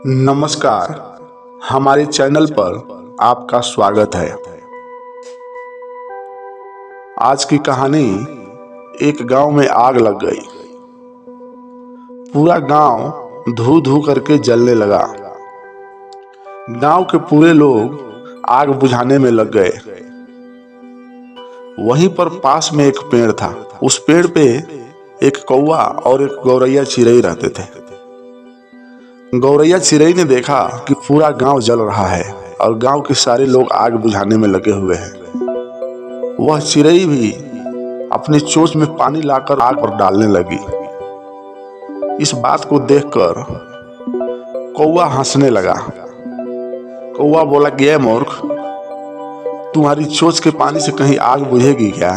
नमस्कार। हमारे चैनल पर आपका स्वागत है। आज की कहानी, एक गांव में आग लग गई। पूरा गांव धू धू करके जलने लगा। गांव के पूरे लोग आग बुझाने में लग गए। वहीं पर पास में एक पेड़ था। उस पेड़ पे एक कौवा और एक गौरैया चिरई रहते थे। गौरैया चिरई ने देखा कि पूरा गांव जल रहा है और गांव के सारे लोग आग बुझाने में लगे हुए हैं। वह चिरई भी अपनी चोंच में पानी लाकर आग पर डालने लगी। इस बात को देखकर कौवा हंसने लगा। कौवा बोला कि ए मूर्ख, तुम्हारी चोंच के पानी से कहीं आग बुझेगी क्या?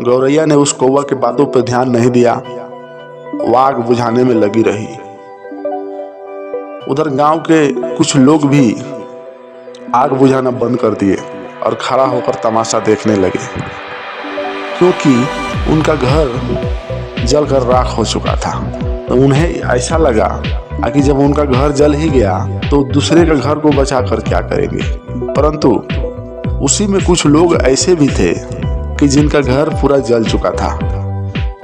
गौरैया ने उस कौवा के बातों पर ध्यान नहीं दिया। वो आग बुझाने में लगी रही। उधर गांव के कुछ लोग भी आग बुझाना बंद कर दिए और खड़ा होकर तमाशा देखने लगे, क्योंकि उनका घर जलकर राख हो चुका था। तो उन्हें ऐसा लगा कि जब उनका घर जल ही गया तो दूसरे के घर को बचाकर क्या करेंगे। परंतु उसी में कुछ लोग ऐसे भी थे कि जिनका घर पूरा जल चुका था,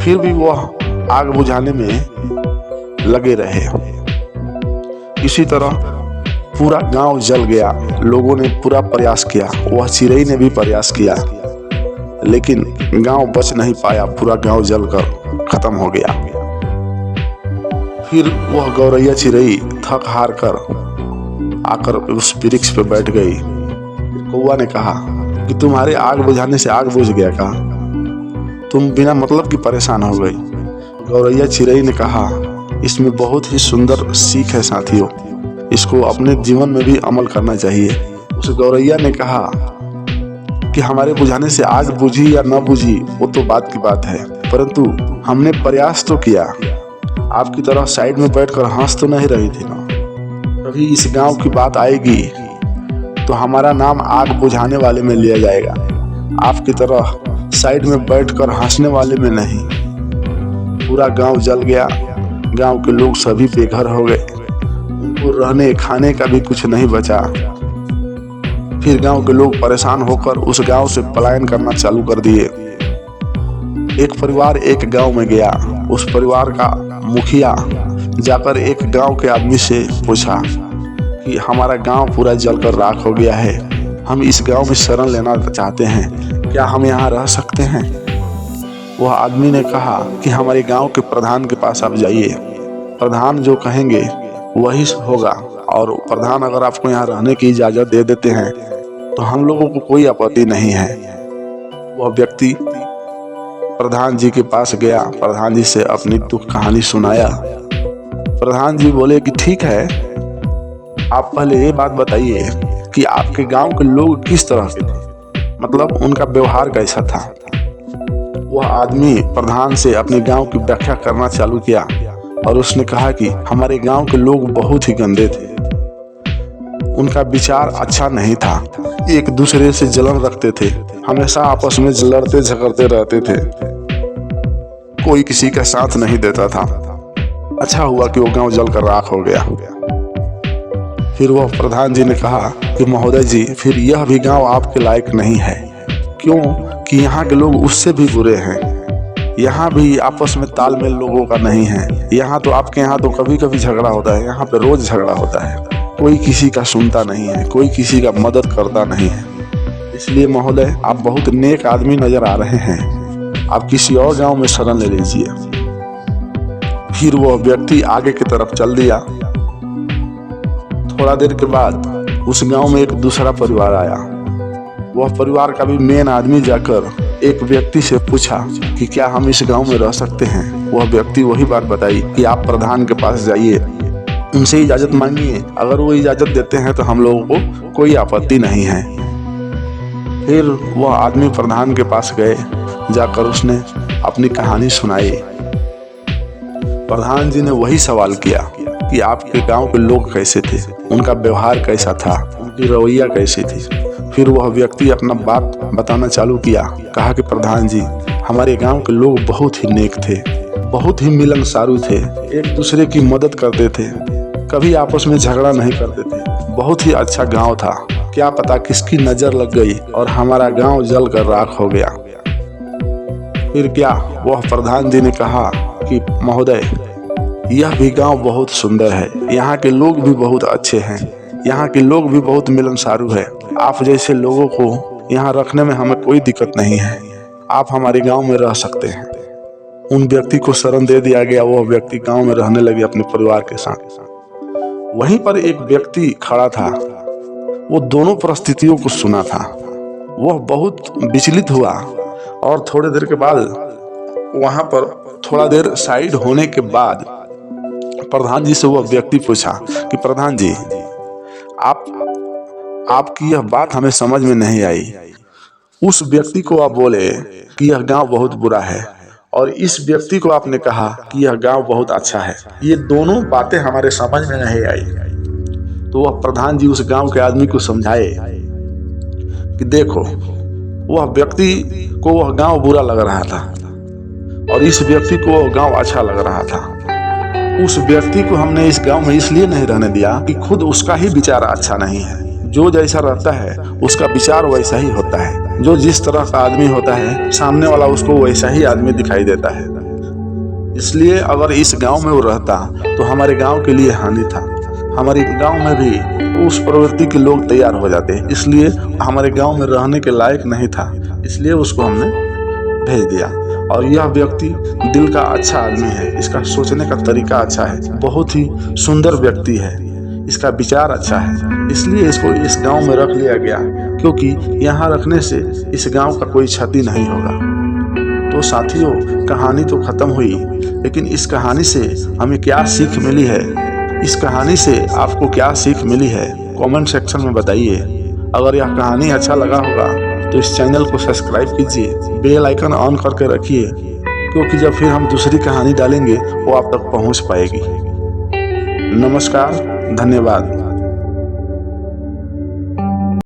फिर भी वह आग बुझाने में लगे रहे। इसी तरह पूरा गांव जल गया। लोगों ने पूरा प्रयास किया, वह चिरई ने भी प्रयास किया, लेकिन गांव बच नहीं पाया। पूरा गांव जलकर खत्म हो गया। फिर वह गौरैया चिरई थक हार कर आकर उस वृक्ष पे बैठ गई। कौवा ने कहा कि तुम्हारे आग बुझाने से आग बुझ गया का? तुम बिना मतलब की परेशान हो गई। गौरैया चिरई ने कहा, इसमें बहुत ही सुंदर सीख है साथियों, इसको अपने जीवन में भी अमल करना चाहिए। उस गौरैया ने कहा कि हमारे बुझाने से आग बुझी या न बुझी वो तो बात की बात है, परंतु हमने प्रयास तो किया। आपकी तरह साइड में बैठकर हंस तो नहीं रही थी ना। कभी इस गांव की बात आएगी तो हमारा नाम आग बुझाने वाले में लिया जाएगा, आपकी तरह साइड में बैठकर हंसने वाले में नहीं। पूरा गांव जल गया। गांव के लोग सभी बेघर हो गए। उनको रहने खाने का भी कुछ नहीं बचा। फिर गांव के लोग परेशान होकर उस गांव से पलायन करना चालू कर दिए। एक परिवार एक गांव में गया। उस परिवार का मुखिया जाकर एक गांव के आदमी से पूछा कि हमारा गांव पूरा जलकर राख हो गया है, हम इस गांव में शरण लेना चाहते हैं, क्या हम यहाँ रह सकते हैं? वह आदमी ने कहा कि हमारे गांव के प्रधान के पास आप जाइए, प्रधान जो कहेंगे वही होगा, और प्रधान अगर आपको यहाँ रहने की इजाज़त दे देते हैं तो हम लोगों को कोई आपत्ति नहीं है। वह व्यक्ति प्रधान जी के पास गया, प्रधान जी से अपनी दुख कहानी सुनाया। प्रधान जी बोले कि ठीक है, आप पहले ये बात बताइए कि आपके गांव के लोग किस तरह के थे, मतलब उनका व्यवहार कैसा था। वह आदमी प्रधान से अपने गांव की व्याख्या करना चालू किया और उसने कहा कि हमारे गांव के लोग बहुत ही गंदे थे, उनका विचार अच्छा नहीं था, एक दूसरे से जलन रखते थे, हमेशा आपस में लड़ते झगड़ते रहते थे, कोई किसी का साथ नहीं देता था। अच्छा हुआ कि वो गांव जलकर राख हो गया। फिर वह प्रधान जी ने कहा कि महोदय जी, फिर यह भी गांव आपके लायक नहीं है, क्यों कि यहाँ के लोग उससे भी बुरे हैं। यहाँ भी आपस में तालमेल लोगों का नहीं है। यहाँ तो आपके यहाँ तो कभी कभी झगड़ा होता है, यहाँ पे रोज झगड़ा होता है, कोई किसी का सुनता नहीं है, कोई किसी का मदद करता नहीं है। इसलिए महोदय, आप बहुत नेक आदमी नजर आ रहे हैं, आप किसी और गांव में शरण ले लीजिए। फिर वह व्यक्ति आगे की तरफ चल दिया। थोड़ा देर के बाद उस गांव में एक दूसरा परिवार आया। वह परिवार का भी मेन आदमी जाकर एक व्यक्ति से पूछा कि क्या हम इस गांव में रह सकते हैं। वह व्यक्ति वही बात बताई कि आप प्रधान के पास जाइए, उनसे इजाजत मांगिए, अगर वो इजाजत देते हैं तो हम लोगों को कोई आपत्ति नहीं है। फिर वह आदमी प्रधान के पास गए, जाकर उसने अपनी कहानी सुनाई। प्रधान जी ने वही सवाल किया कि आपके गांव के लोग कैसे थे, उनका व्यवहार कैसा था, उनकी रवैया कैसी थी। फिर वह व्यक्ति अपना बात बताना चालू किया। कहा कि प्रधान जी, हमारे गांव के लोग बहुत ही नेक थे, बहुत ही मिलनसारू थे, एक दूसरे की मदद करते थे, कभी आपस में झगड़ा नहीं करते थे। बहुत ही अच्छा गांव था। क्या पता किसकी नजर लग गई और हमारा गांव जल कर राख हो गया। फिर क्या, वह प्रधान जी ने कहा कि महोदय, यह भी गांव बहुत सुंदर है, यहाँ के लोग भी बहुत अच्छे हैं, यहाँ के लोग भी बहुत मिलनसारू है। आप जैसे लोगों को यहाँ रखने में हमें कोई दिक्कत नहीं है, आप हमारे गांव में रह सकते हैं। उन व्यक्ति को शरण दे दिया गया। वह व्यक्ति गांव में रहने लगे अपने परिवार के साथ। वहीं पर एक व्यक्ति खड़ा था, वो दोनों परिस्थितियों को सुना था। वह बहुत विचलित हुआ और थोड़ी देर के बाद वहां पर थोड़ा देर साइड होने के बाद प्रधान जी से वह व्यक्ति पूछा कि प्रधान जी, आपकी यह बात हमें समझ में नहीं आई। उस व्यक्ति को आप बोले कि यह गांव बहुत बुरा है और इस व्यक्ति को आपने कहा कि यह गांव बहुत अच्छा है। ये दोनों बातें हमारे समझ में नहीं आई। तो वह प्रधान जी उस गांव के आदमी को समझाए कि देखो, वह व्यक्ति को वह गांव बुरा लग रहा था और इस व्यक्ति को वह गांव अच्छा लग रहा था। उस व्यक्ति को हमने इस गांव में इसलिए नहीं रहने दिया कि खुद उसका ही विचार अच्छा नहीं है। जो जैसा रहता है उसका विचार वैसा ही होता है। जो जिस तरह का आदमी होता है, सामने वाला उसको वैसा ही आदमी दिखाई देता है। इसलिए अगर इस गांव में वो रहता तो हमारे गांव के लिए हानि था। हमारे गांव में भी उस प्रवृत्ति के लोग तैयार हो जाते, इसलिए हमारे गांव में रहने के लायक नहीं था, इसलिए उसको हमने भेज दिया। और यह व्यक्ति दिल का अच्छा आदमी है, इसका सोचने का तरीका अच्छा है, बहुत ही सुंदर व्यक्ति है, इसका विचार अच्छा है, इसलिए इसको इस गांव में रख लिया गया, क्योंकि यहाँ रखने से इस गांव का कोई क्षति नहीं होगा। तो साथियों, कहानी तो खत्म हुई, लेकिन इस कहानी से हमें क्या सीख मिली है, इस कहानी से आपको क्या सीख मिली है, कमेंट सेक्शन में बताइए। अगर यह कहानी अच्छा लगा होगा तो इस चैनल को सब्सक्राइब कीजिए, बेल आइकन ऑन करके रखिए, क्योंकि जब फिर हम दूसरी कहानी डालेंगे वो आप तक पहुंच पाएगी। नमस्कार, धन्यवाद।